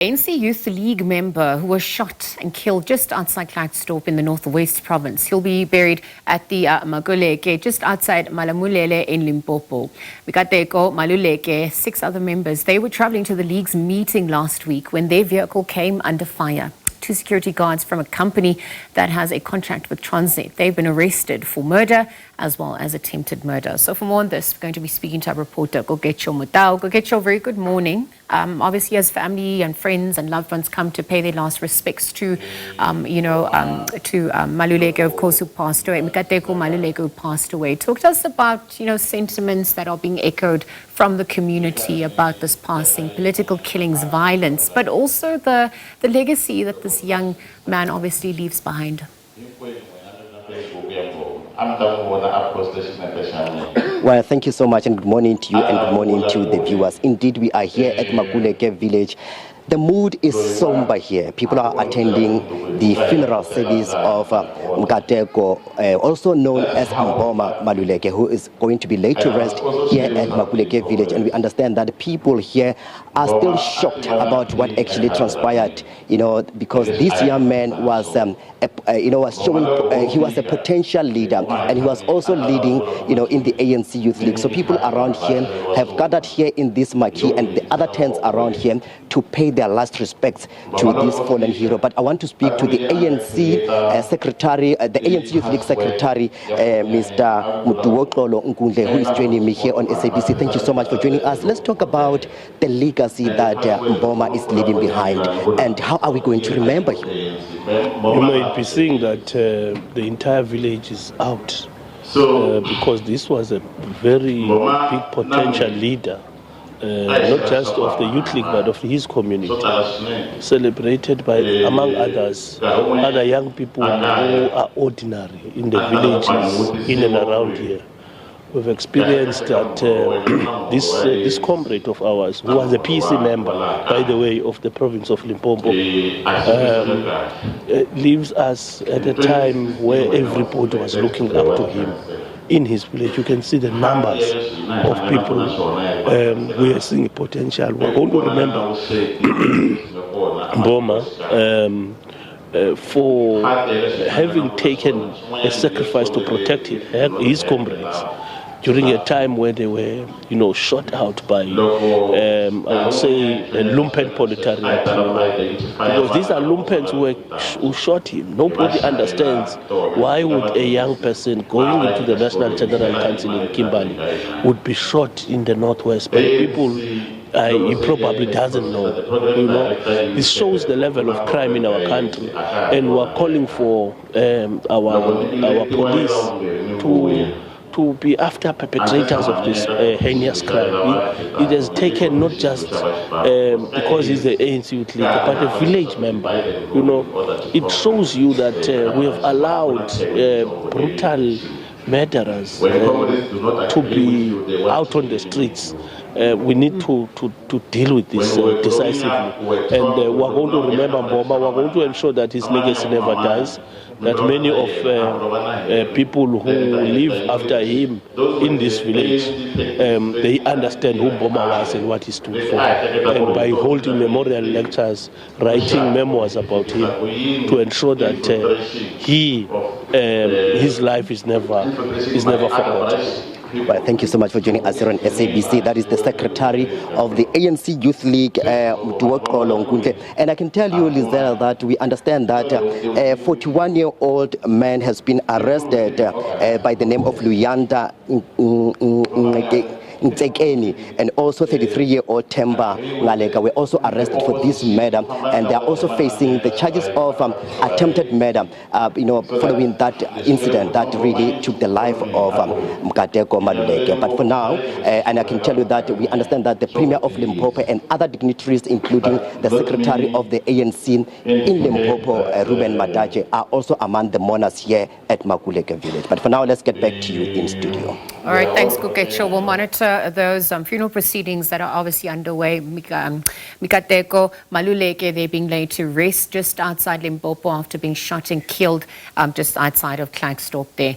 ANC Youth League member who was shot and killed just outside Klerksdorp in the northwest province. He'll be buried at the Makuleke just outside Maluleke in Limpopo. Nkateko, Maluleke, 6 other members, they were traveling to the league's meeting last week when their vehicle came under fire. 2 security guards from a company that has a contract with Transnet. They've been arrested for murder as well as attempted murder. So for more on this, we're going to be speaking to our reporter, Koketso Motau. Koketso, very good morning. Obviously, as family and friends and loved ones come to pay their last respects to, Maluleke, of course, who passed away, Nkateko Maluleke, who passed away. Talk to us about, sentiments that are being echoed from the community about this passing, political killings, violence, but also the legacy that this young man obviously leaves behind. Well, thank you so much, and good morning to you and good morning to the viewers. Indeed, we are here at Makuleke village. The mood is somber here. People are attending the funeral service of Nkateko, also known as Mbhoma Maluleke, who is going to be laid to rest here at Makuleke village. And we understand that people here are still shocked about what actually transpired, because this young man was, he was a potential leader, and he was also leading, in the ANC Youth League. So people around here have gathered here in this marquee and the other tents around here to pay their last respects to this fallen hero. But I want to speak to the ANC secretary, the ANC Youth League secretary, Mr. Nkateko, who is joining me here on SABC. Thank you so much for joining us. Let's talk about the legacy that Mbhoma is leaving behind, and how are we going to remember him? You might be seeing that the entire village is out because this was a very big potential leader. Not just of the Youth League, but of his community, celebrated by, among others, other young people who are ordinary in the villages in and around here. We've experienced that this comrade of ours, who was a PC member, by the way, of the province of Limpopo, leaves us at a time where everybody was looking up to him. In his village, you can see the numbers of people. We are seeing potential. We're going to remember Mbhoma for having taken a sacrifice to protect his comrades during a time where they were, shot out by, I would say, a lumpen proletariat. Because these are lumpens who shot him. Nobody understands why would a young person going into the National General Council in Kimberley would be shot in the Northwest. But people, he probably doesn't know. This shows the level of crime in our country, and we're calling for our police to be after perpetrators of this heinous crime. It has taken not just because he's the ANC Youth League, but a village member. It shows you that we have allowed brutal murderers to be out on the streets. We need to deal with this decisively. And we're going to remember Mbhoma. We're going to ensure that his legacy never dies, that many of people who live after him in this village, they understand who Mbhoma was and what he stood for. And by holding memorial lectures, writing memoirs about him, to ensure that his life is never forgotten. Well, thank you so much for joining us here on SABC. That is the secretary of the ANC Youth League, Nkateko. And I can tell you, Lizelle, that we understand that a 41-year-old man has been arrested by the name of Luyanda Nkateko, and also 33-year-old Temba Ngaleka were also arrested for this murder, and they are also facing the charges of attempted murder, following that incident that really took the life of Nkateko Maluleke. But for now, and I can tell you that we understand that the Premier of Limpopo and other dignitaries, including the Secretary of the ANC in Limpopo, Ruben Madache, are also among the mourners here at Makuleke village. But for now, let's get back to you in studio. All right, thanks, Koketso. We'll monitor those funeral proceedings that are obviously underway. Nkateko Maluleke, they're being laid to rest just outside Limpopo after being shot and killed just outside of Klerksdorp there.